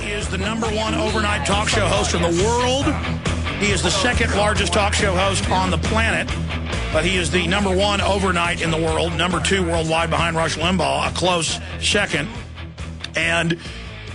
is the #1 overnight talk show host in the world. He is the second largest talk show host on the planet, but he is the #1 overnight in the world, #2 worldwide behind Rush Limbaugh, a close second. And,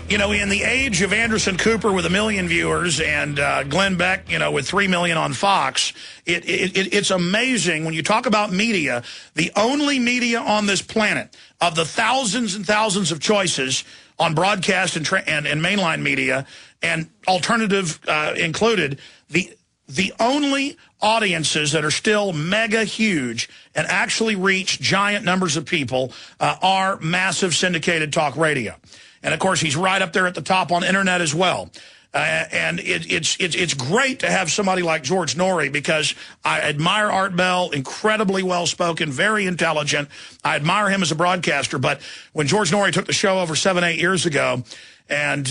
you know, in the age of Anderson Cooper with 1 million viewers and Glenn Beck, you know, with 3 million on Fox, it's amazing when you talk about media, the only media on this planet of the thousands and thousands of choices on broadcast and mainline media and alternative included, the only audiences that are still mega huge and actually reach giant numbers of people are massive syndicated talk radio. And, of course, he's right up there at the top on internet as well. And it's great to have somebody like George Norrie because I admire Art Bell, incredibly well-spoken, very intelligent. I admire him as a broadcaster. But when George Norrie took the show over 7-8 years ago and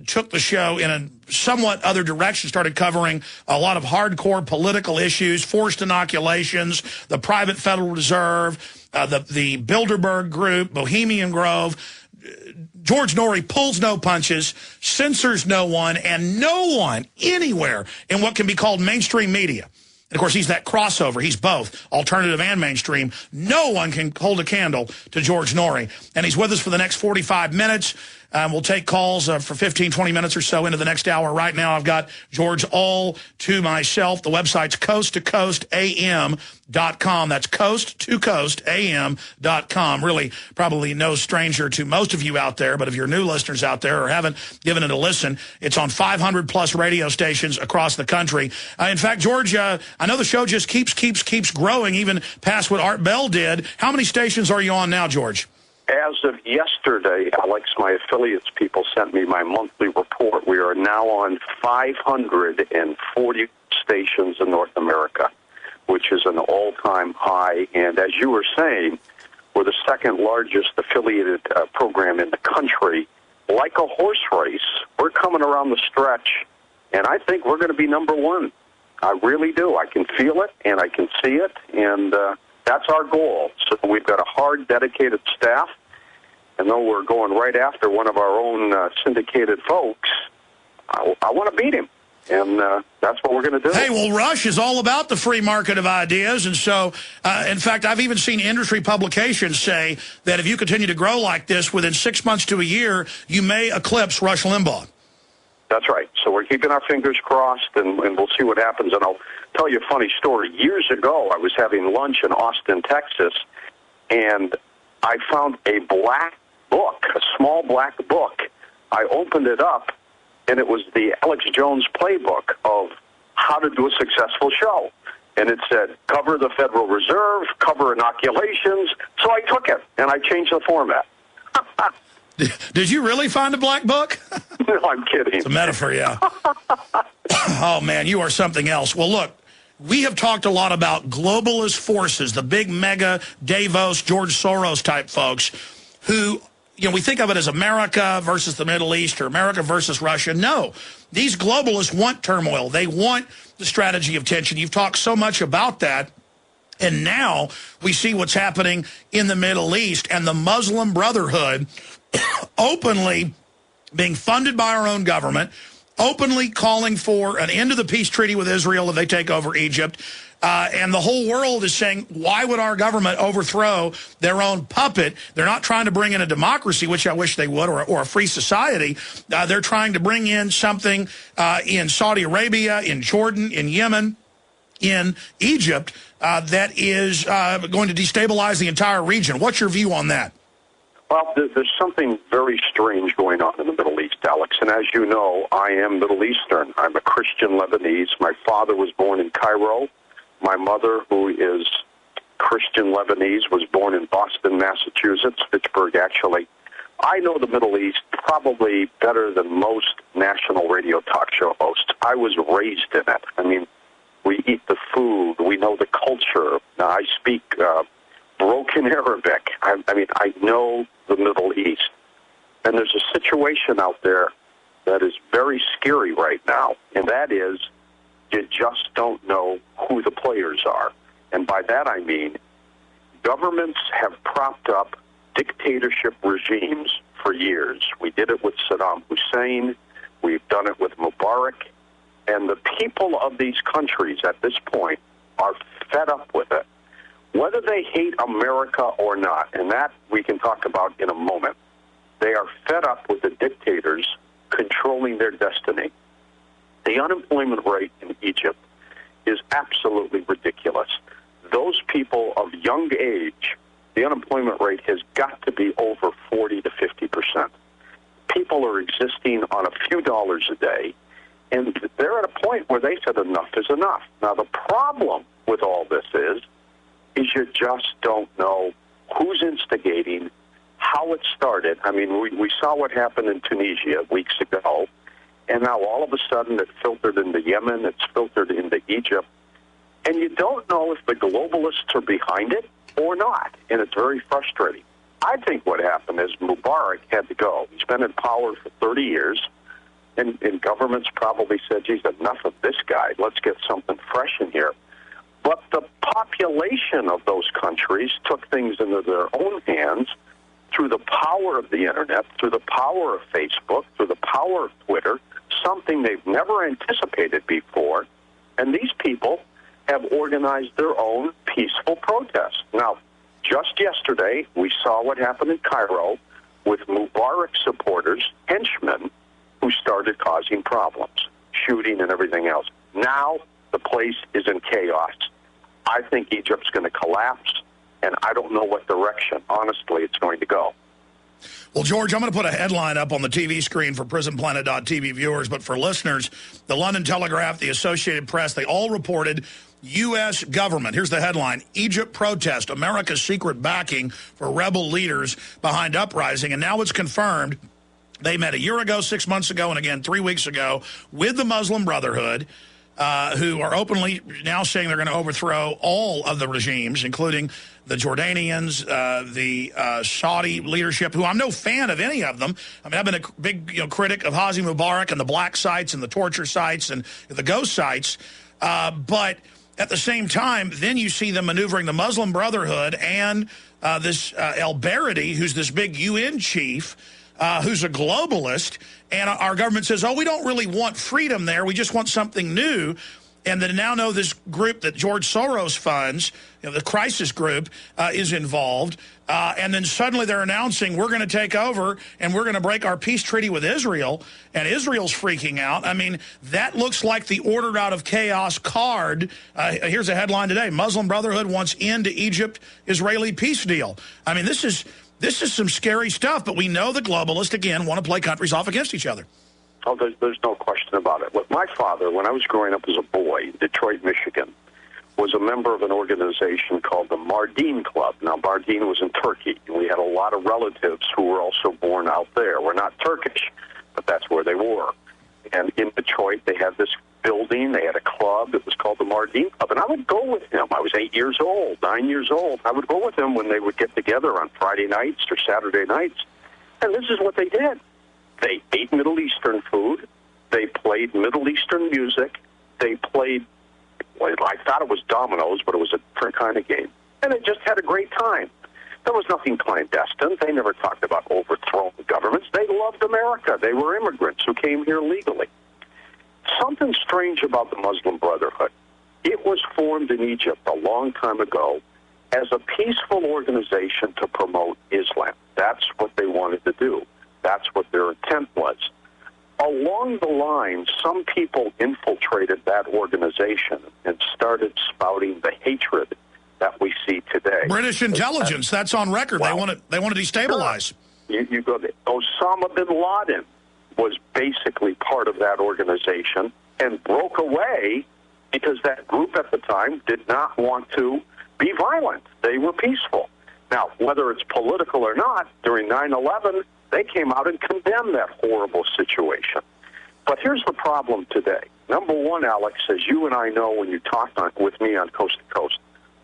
took the show in a somewhat other direction, started covering a lot of hardcore political issues, forced inoculations, the private Federal Reserve, the Bilderberg Group, Bohemian Grove, George Norrie pulls no punches, censors no one, and no one anywhere in what can be called mainstream media. And, of course, he's that crossover. He's both alternative and mainstream. No one can hold a candle to George Norrie. And he's with us for the next 45 minutes. We'll take calls for 15, 20 minutes or so into the next hour. Right now, I've got George all to myself. The website's coasttocoastam.com. That's coasttocoastam.com. Really, probably no stranger to most of you out there, but if you're new listeners out there or haven't given it a listen, it's on 500-plus radio stations across the country. In fact, George, I know the show just keeps growing, even past what Art Bell did. How many stations are you on now, George? As of yesterday, Alex, my affiliates people sent me my monthly report. We are now on 540 stations in North America, which is an all-time high. And as you were saying, we're the second largest affiliated program in the country. Like a horse race, we're coming around the stretch, and I think we're going to be #1. I really do. I can feel it, and I can see it, and that's our goal. So we've got a hard, dedicated staff. And though we're going right after one of our own syndicated folks, I want to beat him. And that's what we're going to do. Hey, well, Rush is all about the free market of ideas. And so, in fact, I've even seen industry publications say that if you continue to grow like this, within 6 months to a year, you may eclipse Rush Limbaugh. That's right. So we're keeping our fingers crossed, and we'll see what happens. And I'll tell you a funny story. Years ago, I was having lunch in Austin, Texas, and I found a black book, a small black book. I opened it up, and it was the Alex Jones playbook of how to do a successful show. And it said, cover the Federal Reserve, cover inoculations. So I took it, and I changed the format. Did you really find a black book? No, I'm kidding. It's a metaphor, yeah. Oh, man, you are something else. Well, look, we have talked a lot about globalist forces, the big mega Davos, George Soros type folks who, you know, we think of it as America versus the Middle East or America versus Russia. No, these globalists want turmoil. They want the strategy of tension. You've talked so much about that. And now we see what's happening in the Middle East and the Muslim Brotherhood openly being funded by our own government, openly calling for an end to the peace treaty with Israel if they take over Egypt. And the whole world is saying, why would our government overthrow their own puppet? They're not trying to bring in a democracy, which I wish they would, or a free society. They're trying to bring in something in Saudi Arabia, in Jordan, in Yemen, in Egypt, that is going to destabilize the entire region. What's your view on that? Well, there's something very strange going on in the Middle East, Alex. And as you know, I am Middle Eastern. I'm a Christian Lebanese. My father was born in Cairo. My mother, who is Christian Lebanese, was born in Boston, Massachusetts, Pittsburgh, actually. I know the Middle East probably better than most national radio talk show hosts. I was raised in it. I mean, we eat the food. We know the culture. Now, I speak broken Arabic. I mean, I know the Middle East. And there's a situation out there that is very scary right now, and that is you just don't know who the players are. And by that I mean governments have propped up dictatorship regimes for years. We did it with Saddam Hussein. We've done it with Mubarak. And the people of these countries at this point are fed up with it. Whether they hate America or not, and that we can talk about in a moment, they are fed up with the dictators controlling their destiny. The unemployment rate in Egypt is absolutely ridiculous. Those people of young age, the unemployment rate has got to be over 40 to 50%. People are existing on a few dollars a day, and they're at a point where they said enough is enough. Now, the problem with all this is you just don't know who's instigating, how it started. I mean, we saw what happened in Tunisia weeks ago, and now all of a sudden it filtered into Yemen, it's filtered into Egypt, and you don't know if the globalists are behind it or not, and it's very frustrating. I think what happened is Mubarak had to go. He's been in power for 30 years, and governments probably said, geez, enough of this guy. Let's get something fresh in here. But the population of those countries took things into their own hands through the power of the Internet, through the power of Facebook, through the power of Twitter, something they've never anticipated before. And these people have organized their own peaceful protest. Now, just yesterday, we saw what happened in Cairo with Mubarak supporters, henchmen, who started causing problems, shooting and everything else. Now, the place is in chaos. I think Egypt's going to collapse, and I don't know what direction, honestly, it's going to go. Well, George, I'm going to put a headline up on the TV screen for PrisonPlanet.tv viewers, but for listeners, the London Telegraph, the Associated Press, they all reported U.S. government. Here's the headline: Egypt protest, America's secret backing for rebel leaders behind uprising. And now it's confirmed. They met a year ago, 6 months ago, and again 3 weeks ago with the Muslim Brotherhood, who are openly now saying they're going to overthrow all of the regimes, including the Jordanians, the Saudi leadership, who I'm no fan of any of them. I mean, I've been a big critic of Hosni Mubarak and the black sites and the torture sites and the ghost sites. But at the same time, then you see them maneuvering the Muslim Brotherhood and this El-Baradi, who's this big UN chief, who's a globalist, and our government says, oh, we don't really want freedom there, we just want something new. And then now know this group that George Soros funds, the crisis group, is involved. And then suddenly they're announcing we're going to take over and we're going to break our peace treaty with Israel. And Israel's freaking out. I mean, that looks like the ordered out of chaos card. Here's a headline today: Muslim Brotherhood wants end to Egypt-Israeli peace deal. I mean, this is some scary stuff, but we know the globalists, again, want to play countries off against each other. Oh, there's no question about it. Look, my father, when I was growing up as a boy in Detroit, Michigan, was a member of an organization called the Mardin Club. Now, Mardin was in Turkey, and we had a lot of relatives who were also born out there. We're not Turkish, but that's where they were. And in Detroit, they had this building. They had a club. It was called the Mardin Club. And I would go with him. I was 8 years old, 9 years old. I would go with him when they would get together on Friday nights or Saturday nights. And this is what they did. They ate Middle Eastern food. They played Middle Eastern music. They played, well, I thought it was dominoes, but it was a different kind of game. And they just had a great time. There was nothing clandestine. They never talked about overthrowing governments. They loved America. They were immigrants who came here legally. Something strange about the Muslim Brotherhood. It was formed in Egypt a long time ago as a peaceful organization to promote Islam. That's what they wanted to do. That's what their intent was. Along the line, some people infiltrated that organization and started spouting the hatred that we see today. British intelligence, that's on record. Well, they want to destabilize. Sure. You go there. Osama bin Laden was basically part of that organization and broke away because that group at the time did not want to be violent. They were peaceful. Now, whether it's political or not, during 9/11, they came out and condemned that horrible situation. But here's the problem today. Number one, Alex, as you and I know when you talk with me on Coast to Coast,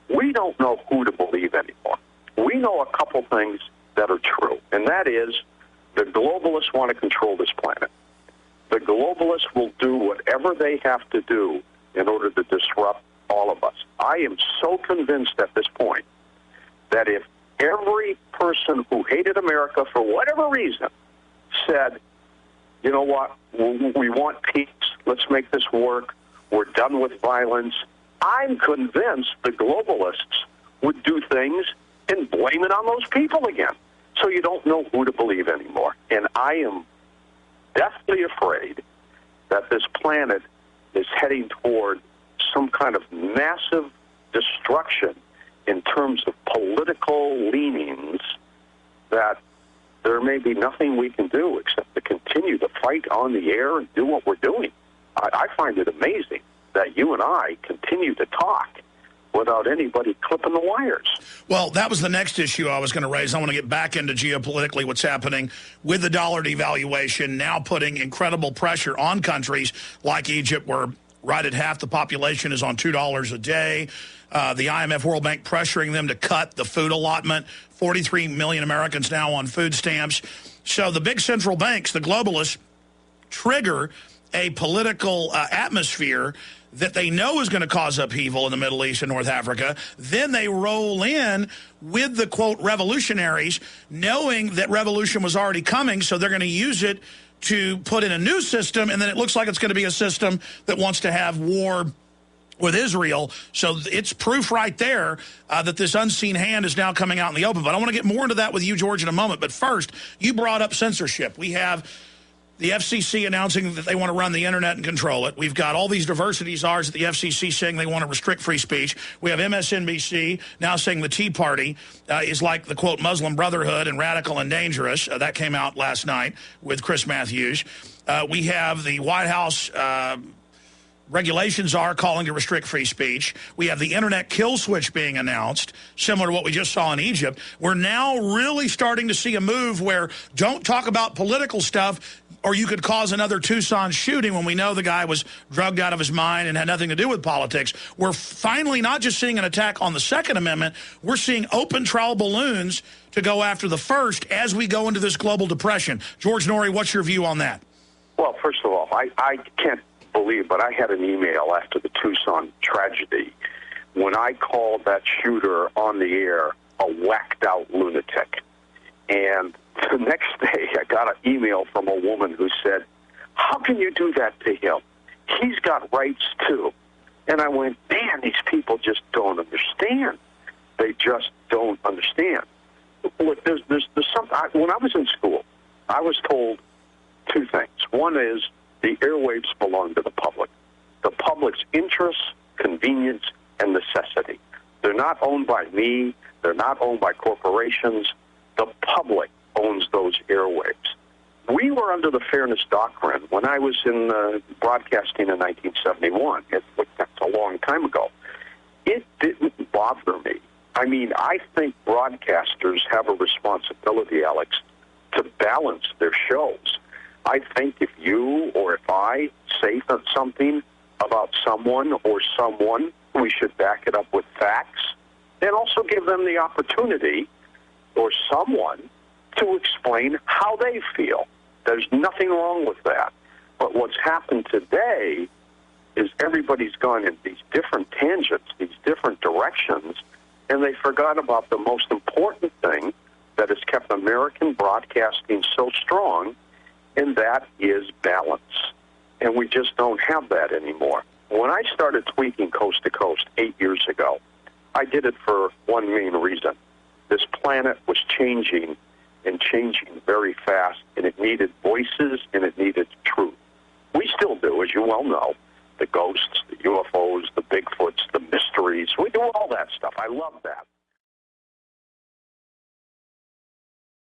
we don't know who to believe anymore. We know a couple things that are true, and that is the globalists want to control this planet. The globalists will do whatever they have to do in order to disrupt all of us. I am so convinced at this point that if every person who hated America for whatever reason said, you know what, we want peace. Let's make this work. We're done with violence. I'm convinced the globalists would do things and blame it on those people again. So you don't know who to believe anymore. And I am deathly afraid that this planet is heading toward some kind of massive destruction in terms of political leanings, that there may be nothing we can do except to continue to fight on the air and do what we're doing. I find it amazing that you and I continue to talk without anybody clipping the wires. Well, that was the next issue I was going to raise. I want to get back into geopolitically what's happening with the dollar devaluation, now putting incredible pressure on countries like Egypt, where right at half the population is on $2 a day. The IMF, World Bank pressuring them to cut the food allotment. 43 million Americans now on food stamps. So the big central banks, the globalists, trigger a political atmosphere that they know is going to cause upheaval in the Middle East and North Africa. Then they roll in with the, quote, revolutionaries, knowing that revolution was already coming, so they're going to use it to put in a new system, and then it looks like it's going to be a system that wants to have war with Israel. So it's proof right there that this unseen hand is now coming out in the open. But I want to get more into that with you, George, in a moment. But first, you brought up censorship. We have the FCC announcing that they want to run the internet and control it. We've got all these diversity czars at the FCC saying they want to restrict free speech. We have MSNBC now saying the Tea Party is like the, quote, Muslim Brotherhood and radical and dangerous. That came out last night with Chris Matthews. We have the White House regulations are calling to restrict free speech. We have the internet kill switch being announced, similar to what we just saw in Egypt. We're now really starting to see a move where don't talk about political stuff, or you could cause another Tucson shooting when we know the guy was drugged out of his mind and had nothing to do with politics. We're finally not just seeing an attack on the Second Amendment, we're seeing open trial balloons to go after the First as we go into this global depression. George Norrie, what's your view on that? Well, first of all, I can't believe, but I had an email after the Tucson tragedy when I called that shooter on the air a whacked-out lunatic. And the next day, I got an email from a woman who said, how can you do that to him? He's got rights, too. And I went, man, these people just don't understand. They just don't understand. Look, there's something. When I was in school, I was told two things. One is the airwaves belong to the public. The public's interests, convenience, and necessity. They're not owned by me. They're not owned by corporations. The public owns those airwaves. We were under the fairness doctrine when I was in broadcasting in 1971. That's a long time ago. It didn't bother me. I mean, I think broadcasters have a responsibility, Alex, to balance their shows. I think if you or if I say something about someone or someone, we should back it up with facts and also give them the opportunity or someone to explain how they feel. There's nothing wrong with that. But what's happened today is everybody's gone in these different tangents, these different directions, and they forgot about the most important thing that has kept American broadcasting so strong, and that is balance. And we just don't have that anymore. When I started tweaking Coast to Coast 8 years ago, I did it for one main reason. This planet was changing and changing very fast, and it needed voices and it needed truth. We still do, as you well know, the ghosts, the UFOs, the Bigfoots, the mysteries. We do all that stuff. I love that.